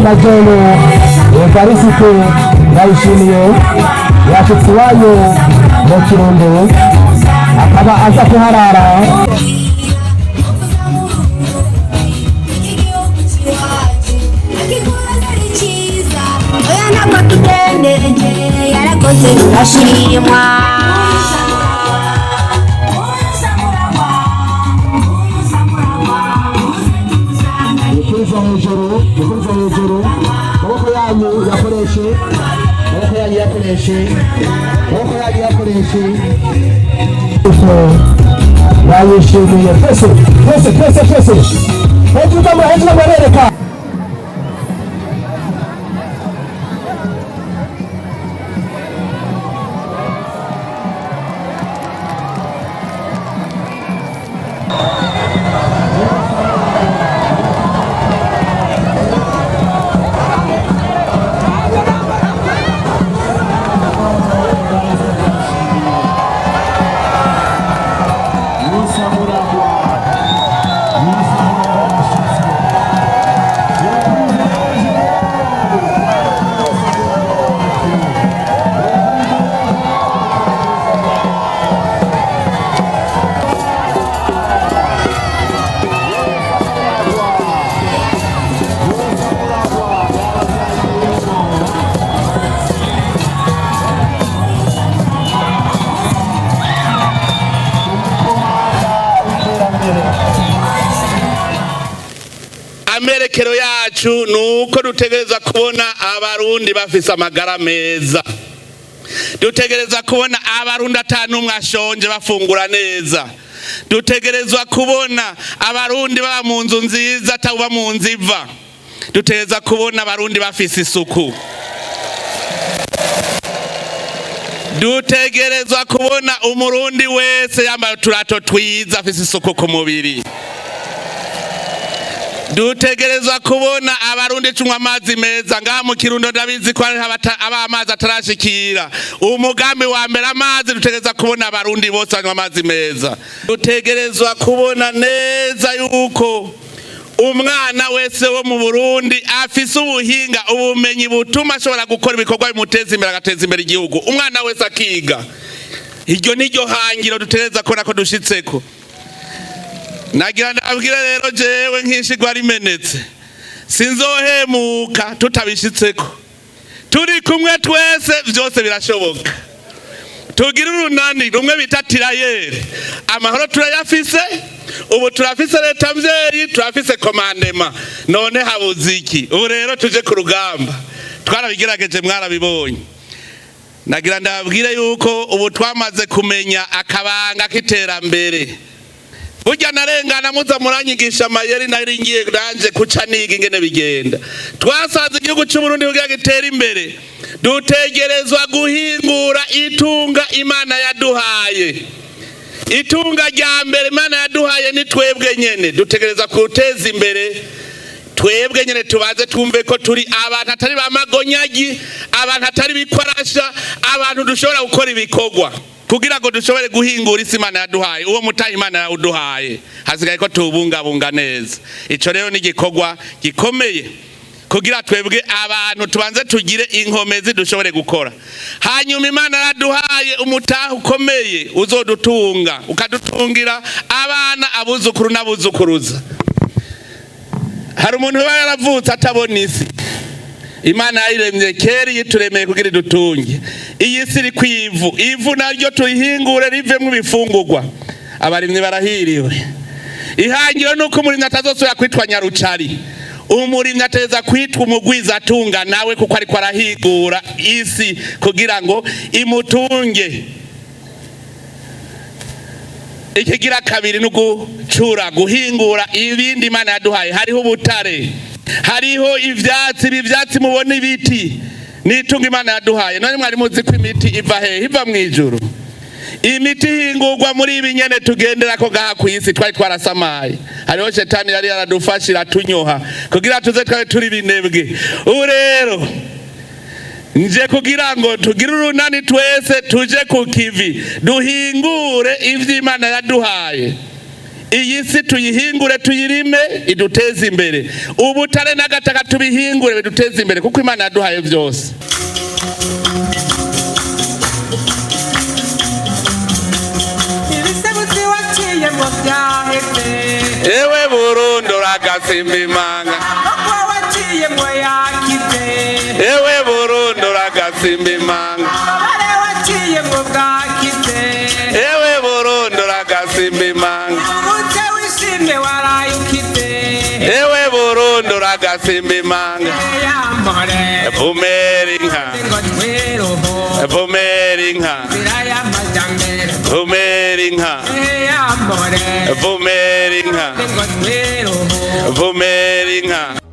Major Evariste Ndayishimiye yashitse iwanyu mu Kirundo akaba aza kuharara. Hejuru amaboko yanyu yakoreshe bayishimiye twese hejuru barereka. Amerekero yacu nuko dutegereza kubona abarundi bafise amagara meza. Dutegereza kubona abarundi atanumwe ashonje bafungura neza. Dutegerezwa kubona abarundi baba mu nzu nziza ataba mu nzu iva. Dutegereza kubona abarundi bafise isuku. Dutegerezwa kubona umurundi wese yambaye uturato twiza afise isuku ku mubiri. Dutegerezwa kubona abarundi tunywa amazi meza. Ngaha mu Kirundo ndabizi ko aba amazi atarashikira. Umugambi wa mbere amazi, dutegerezwa kubona abarundi bose banywa amazi meza. Dutegerezwa kubona neza yuko umwana wese wo mu Burundi afise ubuhinga, ubumenyi butuma ashobora gukora ibikorwa bimuteza imbere, agateza imbere igihugu. Umwana wese akiga. Iryo niryo hangiro dutegereza kubona ko dushitseko. Nagira ndabwira rero jewe nk'ishigwa rimenetse sinzohemuka tutabishitseko. Turi kumwe twese byose birashoboka. Tugira urunani rumwe bitatira yere. Amahoro turayafise, ubu turafise leta mvyeyi, turafise komandema. None habuze iki? Ubu rero tuje ku rugamba. Twarabigerageje mwarabibonye. Nagira ndabwire yuko ubu twamaze kumenya akabanga k'iterambere. Burya narengana muza muranyigisha amayeri nari ngiye nanje kuca niga ingene bigenda. Twasanze igihugu cy'u Burundi kugira gitera imbere, dutegerezwa guhingura itunga Imana yaduhaye. Itunga rya mbere Imana yaduhaye ni twebwe nyene. Dutegereza kuteza imbere twebwe nyene, tubaze twumve ko turi abantu atari bamagonyagi, abantu atari bikwarasha, abantu dushobora gukora ibikorwa kugira ngo dushobore guhingura isi Imana yaduhaye. Uwo mutahi Imana yaduhaye hasigaye ko tubungabunga neza. Ico rero ni gikorwa gikomeye kugira twebwe abantu tubanze tugire inkomezi dushobore gukora. Hanyuma Imana yaduhaye umutahi ukomeye uzodutunga, ukadutungira abana, abuzukuru n'abuzukuruza. Hari umuntu yaravutse atabona isi. Imana yayiremye kera yituremeye kugira dutunge. Iyi si iri kwivu, ivu naryo tuyihingure rivemwe ibifungurwa. Abarimyi barahiriwe. Ihangiro nuko umurimyi atazosubira kwitwa nyarucari. Umurimyi ateza kwitwa umurwizatunga nawe kuko ariko arahigura isi kugira ngo imutunge. Ikigira kabiri nugucura, guhingura ibindi Imana yaduhaye. Hariho ubutare, hariho ivyatsi mubona ibiti nitunga Imana yaduhaye. None mwari muzi ko imiti iva hehe? Iva mwijuru. Imiti hingurwa muri ibi nyene tugendera ko gaha ku isi twari twarasamaye. Hariho shetani yari yaradufashira tunyoha kugira tuze twabe turi binebwe. Ubu rero nje kugira ngo tugire urunani twese tuje ku kivi duhingure ivyo Imana yaduhaye. iyi si tuyihingure tuyirime iduteze imbere, ubutare n'agataka tubihingure biduteze imbere kuko Imana yaduhaye byose. Ewe Burundi uragasimba imanga, ewe Burundi uragasimba imanga, ewe Burundi uragasimba imanga, ewe Burundi uragasimba imanga. Vumera inka, vumera inka, vumera inka, vumera inka, vumera inka.